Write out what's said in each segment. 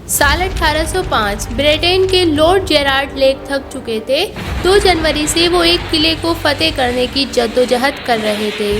साल 1805 ब्रिटेन के Lord Gerrard lake थक चुके थे। 2 जनवरी से वो एक किले को फतेह करने की जद्दोजहद कर रहे थे।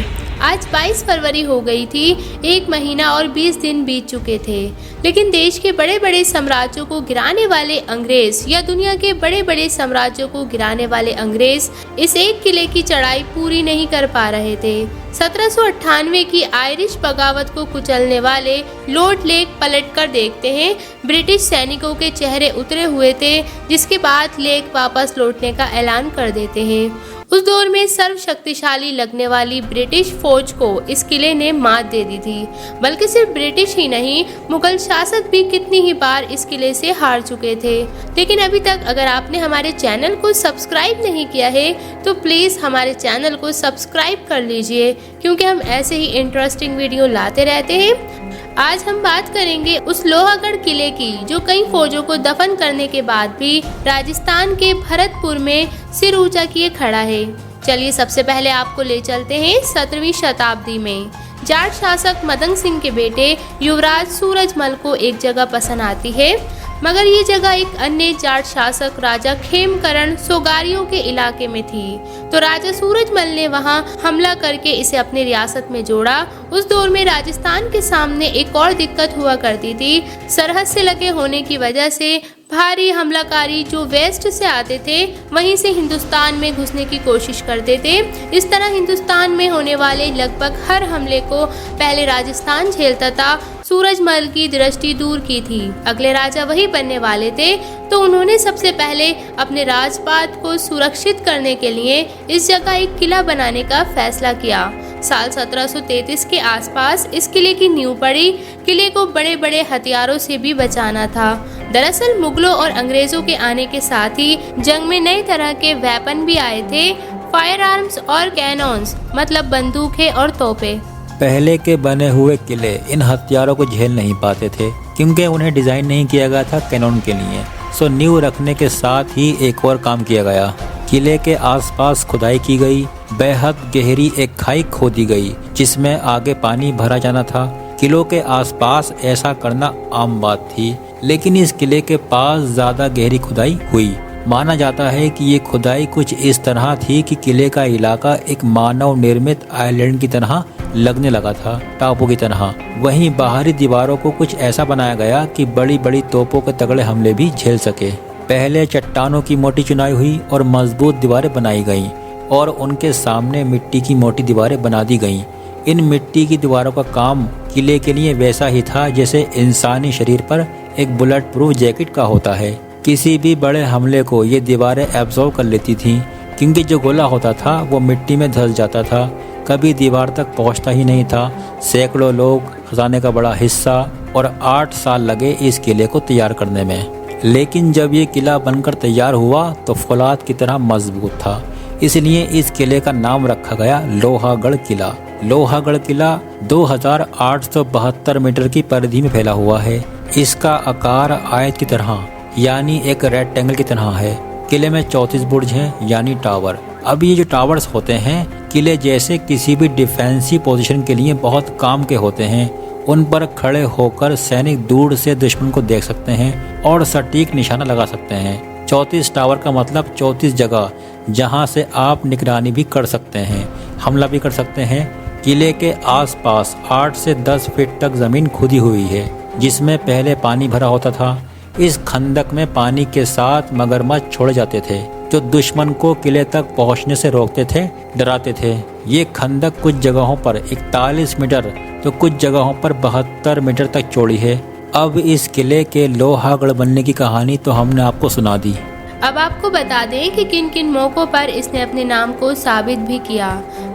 आज 22 फरवरी हो गई थी। 1 महीना और 20 दिन बीत चुके थे, लेकिन देश के बड़े बड़े साम्राज्यों को गिराने वाले अंग्रेज या दुनिया के बड़े बड़े साम्राज्यों को गिराने वाले अंग्रेज इस एक किले की चढ़ाई पूरी नहीं कर पा रहे थे। 1798 की आयरिश बगावत को कुचलने वाले लॉर्ड लेक पलटकर देखते हैं। ब्रिटिश सैनिकों के चेहरे उतरे हुए थे, जिसके बाद लेक वापस लौटने का ऐलान कर देते हैं। उस दौर में सर्वशक्तिशाली लगने वाली ब्रिटिश फौज को इस किले ने मात दे दी थी। बल्कि सिर्फ ब्रिटिश ही नहीं, मुगल शासक भी कितनी ही बार इस किले से हार चुके थे। लेकिन अभी तक अगर आपने हमारे चैनल को सब्सक्राइब नहीं किया है तो प्लीज़ हमारे चैनल को सब्सक्राइब कर लीजिए, क्योंकि हम ऐसे ही इंटरेस्टिंग वीडियो लाते रहते हैं। आज हम बात करेंगे उस लोहागढ़ किले की, जो कई फौजों को दफन करने के बाद भी राजस्थान के भरतपुर में सिर ऊंचा किए खड़ा है। चलिए सबसे पहले आपको ले चलते हैं 17वीं शताब्दी में। जाट शासक मदन सिंह के बेटे युवराज सूरजमल को एक जगह पसंद आती है, मगर ये जगह एक अन्य जाट शासक राजा खेमकरण सोगारियों के इलाके में थी। तो राजा सूरजमल ने वहां हमला करके इसे अपनी रियासत में जोड़ा। उस दौर में राजस्थान के सामने एक और दिक्कत हुआ करती थी। सरहद से लगे होने की वजह से भारी हमलाकारी जो वेस्ट से आते थे, वहीं से हिंदुस्तान में घुसने की कोशिश करते थे। इस तरह हिंदुस्तान में होने वाले लगभग हर हमले को पहले राजस्थान झेलता था। सूरजमल की दृष्टि दूर की थी, अगले राजा वही बनने वाले थे, तो उन्होंने सबसे पहले अपने राजपाट को सुरक्षित करने के लिए इस जगह एक किला बनाने का फैसला किया। साल 1733 के आसपास इस किले की नींव पड़ी। किले को बड़े बड़े हथियारों से भी बचाना था। दरअसल मुगलों और अंग्रेजों के आने के साथ ही जंग में नए तरह के वेपन भी आए थे, फायर आर्म्स और कैनॉन्स, मतलब बंदूकें और तोपें। पहले के बने हुए किले इन हथियारों को झेल नहीं पाते थे, क्योंकि उन्हें डिजाइन नहीं किया गया था कैनॉन के लिए। सो नींव रखने के साथ ही एक और काम किया गया। किले के आसपास खुदाई की गई। बेहद गहरी एक खाई खोदी गई, जिसमें आगे पानी भरा जाना था। किलों के आसपास ऐसा करना आम बात थी, लेकिन इस किले के पास ज्यादा गहरी खुदाई हुई। माना जाता है कि ये खुदाई कुछ इस तरह थी कि किले का इलाका एक मानव निर्मित आइलैंड की तरह लगने लगा था, टापू की तरह। वहीं बाहरी दीवारों को कुछ ऐसा बनाया गया कि बड़ी बड़ी तोपों के तगड़े हमले भी झेल सके। पहले चट्टानों की मोटी चुनाई हुई और मजबूत दीवारें बनाई गईं, और उनके सामने मिट्टी की मोटी दीवारें बना दी गईं। इन मिट्टी की दीवारों का काम किले के लिए वैसा ही था जैसे इंसानी शरीर पर एक बुलेट प्रूफ जैकेट का होता है। किसी भी बड़े हमले को ये दीवारें एब्जॉर्ब कर लेती थीं, क्योंकि जो गोला होता था वो मिट्टी में धंस जाता था, कभी दीवार तक पहुंचता ही नहीं था। सैकड़ों लोग, खजाने का बड़ा हिस्सा और 8 साल लगे इस किले को तैयार करने में। लेकिन जब ये किला बनकर तैयार हुआ तो फौलाद की तरह मजबूत था, इसलिए इस किले का नाम रखा गया लोहागढ़ किला। लोहागढ़ किला 2872 मीटर की परिधि में फैला हुआ है। इसका आकार आयत की तरह यानी एक रेक्टेंगल की तरह है। किले में 34 बुर्ज हैं यानी टावर। अब ये जो टावर्स होते हैं, किले जैसे किसी भी डिफेंसिव पोजीशन के लिए बहुत काम के होते हैं। उन पर खड़े होकर सैनिक दूर से दुश्मन को देख सकते हैं और सटीक निशाना लगा सकते हैं। 34 टावर का मतलब 34 जगह, जहां से आप निगरानी भी कर सकते हैं, हमला भी कर सकते हैं। किले के आसपास 8 से 10 फीट तक जमीन खुदी हुई है, जिसमें पहले पानी भरा होता था। इस खंदक में पानी के साथ मगरमच्छ छोड़े जाते थे, जो दुश्मन को किले तक पहुंचने से रोकते थे, डराते थे। ये खंदक कुछ जगहों पर 41 मीटर तो कुछ जगहों पर 72 मीटर तक चौड़ी है। अब इस किले के लोहागढ़ बनने की कहानी तो हमने आपको सुना दी। अब आपको बता दें कि किन किन मौकों पर इसने अपने नाम को साबित भी किया।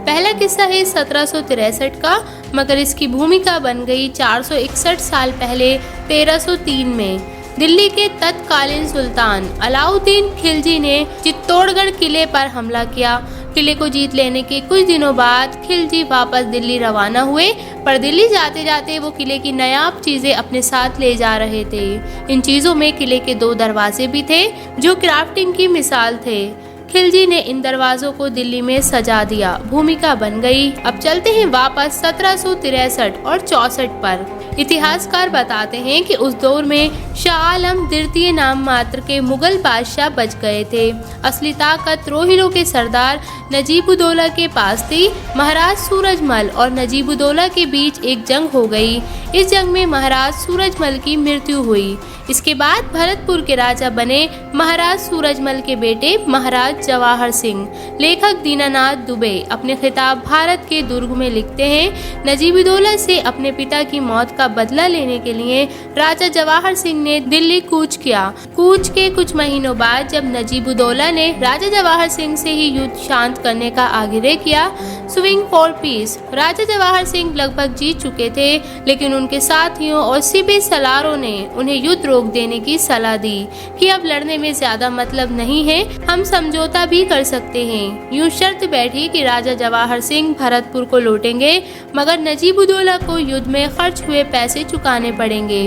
पहला किस्सा है 1763 का, मगर इसकी भूमिका बन गई 461 साल पहले 1303 में। दिल्ली के तत्कालीन सुल्तान अलाउद्दीन खिलजी ने चित्तौड़गढ़ किले पर हमला किया। किले को जीत लेने के कुछ दिनों बाद खिलजी वापस दिल्ली रवाना हुए, पर दिल्ली जाते जाते वो किले की नायाब चीजें अपने साथ ले जा रहे थे। इन चीजों में किले के 2 दरवाजे भी थे, जो क्राफ्टिंग की मिसाल थे। खिलजी ने इन दरवाजों को दिल्ली में सजा दिया। भूमिका बन गई। अब चलते हैं वापस 1763 और 64 पर। इतिहासकार बताते हैं कि उस दौर में शाह आलम द्वितीय नाम मात्र के मुगल बादशाह बच गए थे। असली ताकत रोहिलों के सरदार नजीबुद्दौला के पास थी। महाराज सूरजमल और नजीबुद्दौला के बीच एक जंग हो गई। इस जंग में महाराज सूरजमल की मृत्यु हुई। इसके बाद भरतपुर के राजा बने महाराज सूरजमल के बेटे महाराज जवाहर सिंह। लेखक दीनानाथ दुबे अपने खिताब भारत के दुर्ग में लिखते हैं, नजीबुद्दौला से अपने पिता की मौत का बदला लेने के लिए राजा जवाहर सिंह ने दिल्ली कूच किया। कूच के कुछ महीनों बाद जब नजीबुद्दौला ने राजा जवाहर सिंह से ही युद्ध शांत करने का आग्रह किया, स्विंग फॉर पीस, राजा जवाहर सिंह लगभग जीत चुके थे, लेकिन उनके साथियों और सिपी सलारों ने उन्हें युद्ध रोक देने की सलाह दी कि अब लड़ने में ज्यादा मतलब नहीं है, हम समझौता भी कर सकते हैं। यूं शर्त बैठी कि राजा जवाहर सिंह भरतपुर को लौटेंगे, मगर नजीबुद्दौला को युद्ध में खर्च हुए पैसे चुकाने पड़ेंगे।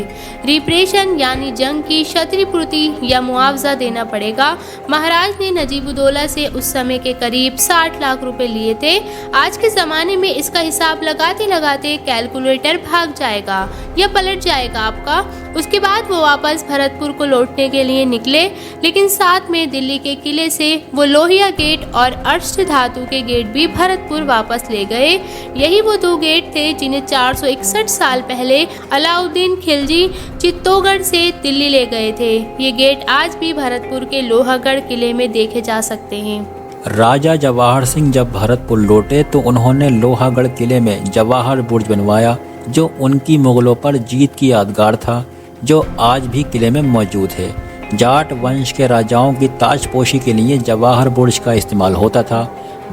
रिप्रेशन यानी जंग की क्षतिपूर्ति या मुआवजा देना पड़ेगा। महाराज ने नजीबुद्दौला से उस समय के करीब 60 लाख रुपए लिए थे। आज के जमाने में इसका हिसाब लगाते लगाते कैलकुलेटर भाग जाएगा या पलट जाएगा आपका। उसके बाद वो वापस भरतपुर को लौटने के लिए निकले, लेकिन साथ में दिल्ली के किले से वो लोहिया गेट और अष्ट धातु के गेट भी भरतपुर वापस ले गए। यही वो 2 गेट थे जिन्हें 461 साल पहले अलाउद्दीन खिलजी चित्तौड़गढ़ से दिल्ली ले गए थे। ये गेट आज भी भरतपुर के लोहागढ़ किले में देखे जा सकते हैं। राजा जवाहर सिंह जब भरतपुर लौटे तो उन्होंने लोहागढ़ किले में जवाहर बुर्ज बनवाया, जो उनकी मुगलों पर जीत की यादगार था, जो आज भी किले में मौजूद है। जाट वंश के राजाओं की ताजपोशी के लिए जवाहर बुर्ज का इस्तेमाल होता था।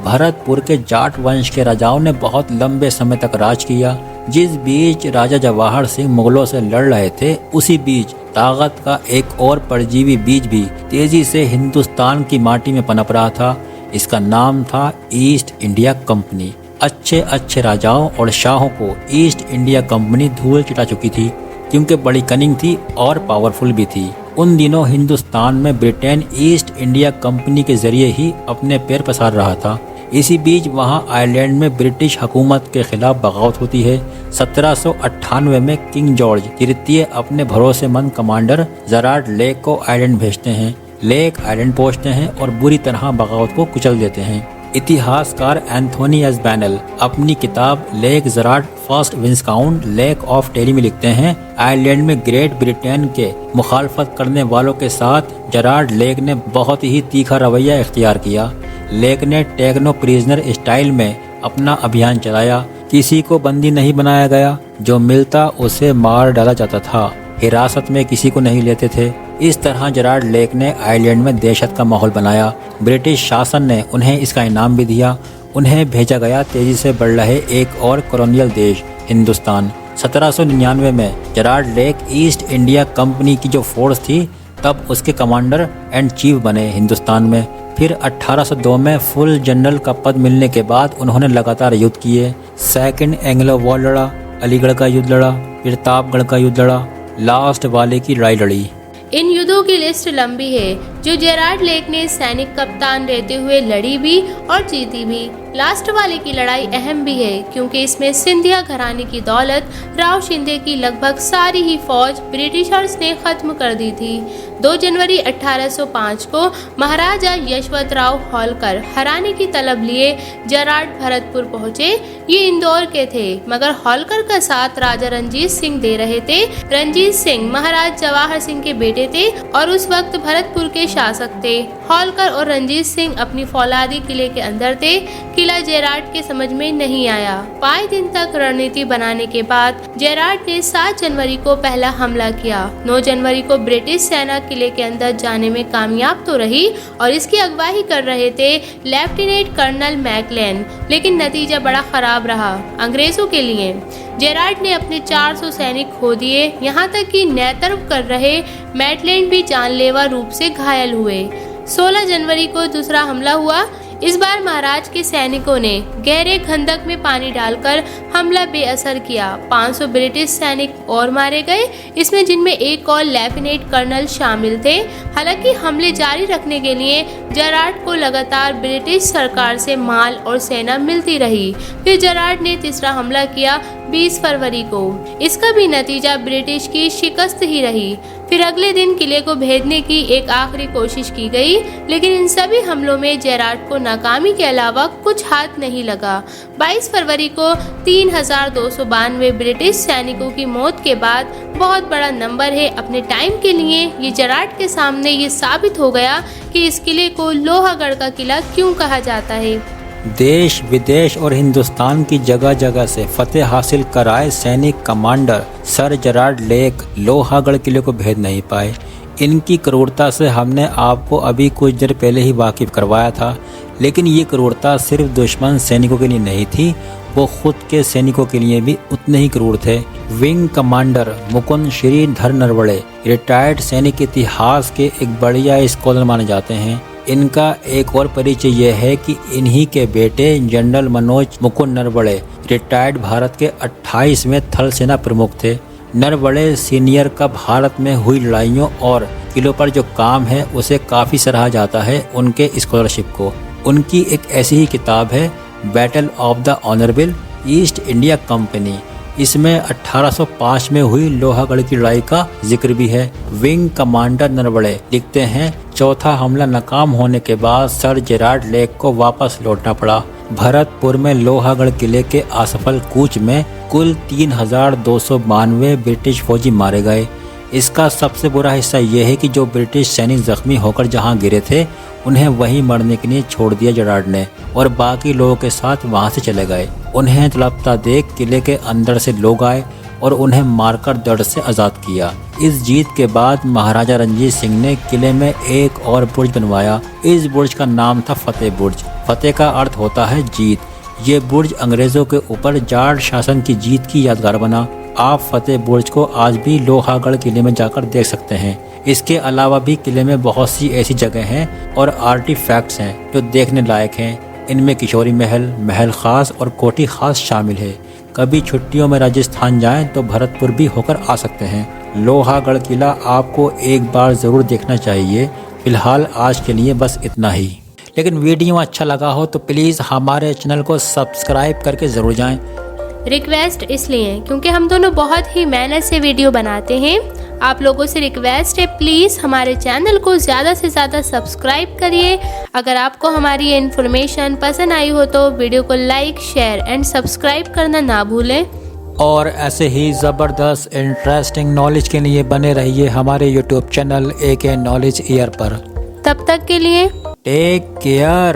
भरतपुर के जाट वंश के राजाओं ने बहुत लंबे समय तक राज किया। जिस बीच राजा जवाहर सिंह मुगलों से लड़ रहे थे, उसी बीच ताकत का एक और परजीवी बीज भी तेजी से हिंदुस्तान की माटी में पनप रहा था। इसका नाम था ईस्ट इंडिया कंपनी। अच्छे अच्छे राजाओं और शाहों को ईस्ट इंडिया कंपनी धूल चटा चुकी थी, क्योंकि बड़ी कनिंग थी और पावरफुल भी थी। उन दिनों हिंदुस्तान में ब्रिटेन ईस्ट इंडिया कंपनी के जरिए ही अपने पैर पसार रहा था। इसी बीच वहां आयरलैंड में ब्रिटिश हुकूमत के खिलाफ बगावत होती है। 1798 में किंग जॉर्ज तृतीय अपने भरोसेमंद कमांडर जराल्ड लेक को आयरलैंड भेजते हैं। लेक आयरलैंड पहुंचते हैं और बुरी तरह बगावत को कुचल देते हैं। इतिहासकार एंथोनी एस बैनल अपनी किताब Lake Gerald first Viscount Lake of टेरी में लिखते हैं, आयरलैंड में ग्रेट ब्रिटेन के मुखालफत करने वालों के साथ जराल्ड लेक ने बहुत ही तीखा रवैया इख्तियार किया। लेक ने टेक्नो प्रिजनर स्टाइल में अपना अभियान चलाया। किसी को बंदी नहीं बनाया गया, जो मिलता उसे मार डाला जाता था। हिरासत में किसी को नहीं लेते थे। इस तरह जराल्ड लेक ने आयरलैंड में दहशत का माहौल बनाया। ब्रिटिश शासन ने उन्हें इसका इनाम भी दिया। उन्हें भेजा गया तेजी से बढ़ रहे एक और कॉलोनियल देश हिंदुस्तान। 1799 में जराल्ड लेक ईस्ट इंडिया कंपनी की जो फोर्स थी, तब उसके कमांडर एंड चीफ बने हिंदुस्तान में। फिर 1802 में फुल जनरल का पद मिलने के बाद उन्होंने लगातार युद्ध किए। सेकंड एंग्लो वॉर लड़ा, अलीगढ़ का युद्ध लड़ा, प्रतापगढ़ का युद्ध लड़ा, लास्ट वाले की लड़ाई लड़ी। इन युद्धों की लिस्ट लंबी है, जो जेराल्ड लेक ने सैनिक कप्तान रहते हुए लड़ी भी और जीती भी। लास्ट वाले की लड़ाई अहम भी है, क्योंकि इसमें सिंधिया घराने की दौलत राव शिंदे की लगभग सारी ही फौज ब्रिटिशर्स ने खत्म कर दी थी। 2 जनवरी 1805 को महाराजा यशवंतराव होलकर हराने की तलब लिए जेराल्ड भरतपुर पहुंचे। ये इंदौर के थे, मगर होलकर का साथ राजा रंजीत सिंह दे रहे थे। रंजीत सिंह महाराज जवाहर सिंह के बेटे थे और उस वक्त भरतपुर के शासक थे। होलकर और रंजीत सिंह अपनी फौलादी किले के अंदर थे। किला जेराल्ड के समझ में नहीं आया। 5 दिन तक रणनीति बनाने के बाद जेराल्ड ने 7 जनवरी को पहला हमला किया। 9 जनवरी को ब्रिटिश सेना किले के अंदर जाने में कामयाब तो रही और इसकी अगुवाई कर रहे थे लेफ्टिनेंट कर्नल मैकलेन, लेकिन नतीजा बड़ा खराब रहा अंग्रेजों के लिए। जेराल्ड ने अपने 400 सैनिक खो दिए, यहाँ तक कि नेतृत्व कर रहे मैकलेन भी जानलेवा रूप से घायल हुए। 16 जनवरी को दूसरा हमला हुआ। इस बार महाराज के सैनिकों ने गहरे खंदक में पानी डालकर हमला बेअसर किया। 500 ब्रिटिश सैनिक और मारे गए, इसमें जिनमें एक और लेफ्टिनेंट कर्नल शामिल थे। हालांकि हमले जारी रखने के लिए जेरार्ड को लगातार ब्रिटिश सरकार से माल और सेना मिलती रही। फिर जेरार्ड ने तीसरा हमला किया 20 फरवरी को। इसका भी नतीजा ब्रिटिश की शिकस्त ही रही। फिर अगले दिन किले को भेदने की एक आखिरी कोशिश की गई, लेकिन इन सभी हमलों में जेरार्ड को नाकामी के अलावा कुछ हाथ नहीं लगा। 22 फरवरी को 3292 ब्रिटिश सैनिकों की मौत के बाद बहुत बड़ा नंबर है अपने टाइम के लिए। ये जेरार्ड के सामने ये साबित हो गया कि इस किले को लोहागढ़ का किला क्यों कहा जाता है। देश विदेश और हिंदुस्तान की जगह जगह से फतेह हासिल कराए सैनिक commander sir Gerard Lake Lohagarh किले को भेद नहीं पाए। इनकी क्रूरता से हमने आपको अभी कुछ देर पहले ही वाकिफ करवाया था, लेकिन ये क्रूरता सिर्फ दुश्मन सैनिकों के लिए नहीं थी, वो खुद के सैनिकों के लिए भी उतने ही क्रूर थे। Wing commander Mukund Shridhar Naravane retired सैनिक इतिहास के एक बढ़िया स्कॉलर माने जाते हैं। इनका एक और परिचय यह है कि इन्हीं के बेटे जनरल मनोज मुकुंद नरवणे रिटायर्ड भारत के 28वें थल सेना प्रमुख थे। नरवणे सीनियर का भारत में हुई लड़ाइयों और किलों पर जो काम है उसे काफ़ी सराहा जाता है उनके स्कॉलरशिप को। उनकी एक ऐसी ही किताब है battle of the honourable east India company. इसमें 1805 में हुई लोहागढ़ की लड़ाई का जिक्र भी है। विंग कमांडर नरवणे लिखते हैं, चौथा हमला नाकाम होने के बाद सर जेरार्ड लेक को वापस लौटना पड़ा। भरतपुर में लोहागढ़ किले के असफल कूच में कुल 3292 ब्रिटिश फौजी मारे गए। इसका सबसे बुरा हिस्सा यह है कि जो ब्रिटिश सैनिक जख्मी होकर जहां गिरे थे उन्हें वहीं मरने के लिए छोड़ दिया जेरार्ड ने और बाकी लोगों के साथ वहां से चले गए। उन्हें तड़पता देख किले के अंदर से लोग आए और उन्हें मारकर दर्द से आज़ाद किया। इस जीत के बाद महाराजा रणजीत सिंह ने किले में एक और बुर्ज बनवाया। इस बुर्ज का नाम था फतेह बुर्ज। फतेह का अर्थ होता है जीत। ये बुर्ज अंग्रेजों के ऊपर जाट शासन की जीत की यादगार बना। आप फतेह बुर्ज को आज भी लोहागढ़ किले में जाकर देख सकते हैं। इसके अलावा भी किले में बहुत सी ऐसी जगह हैं और आर्टिफैक्ट्स हैं जो देखने लायक हैं। इनमें किशोरी महल, महल खास और कोठी खास शामिल है। कभी छुट्टियों में राजस्थान जाएं तो भरतपुर भी होकर आ सकते हैं। लोहागढ़ किला आपको एक बार ज़रूर देखना चाहिए। फिलहाल आज के लिए बस इतना ही। लेकिन वीडियो अच्छा लगा हो तो प्लीज़ हमारे चैनल को सब्सक्राइब करके ज़रूर जाएं। रिक्वेस्ट इसलिए क्योंकि हम दोनों बहुत ही मेहनत से वीडियो बनाते हैं। आप लोगों से रिक्वेस्ट है, प्लीज़ हमारे चैनल को ज़्यादा से ज़्यादा सब्सक्राइब करिए। अगर आपको हमारी ये इन्फॉर्मेशन पसंद आई हो तो वीडियो को लाइक, शेयर एंड सब्सक्राइब करना ना भूलें। और ऐसे ही ज़बरदस्त इंटरेस्टिंग नॉलेज के लिए बने रहिए हमारे YouTube channel AK knowledge year पर। तब तक के लिए टेक केयर।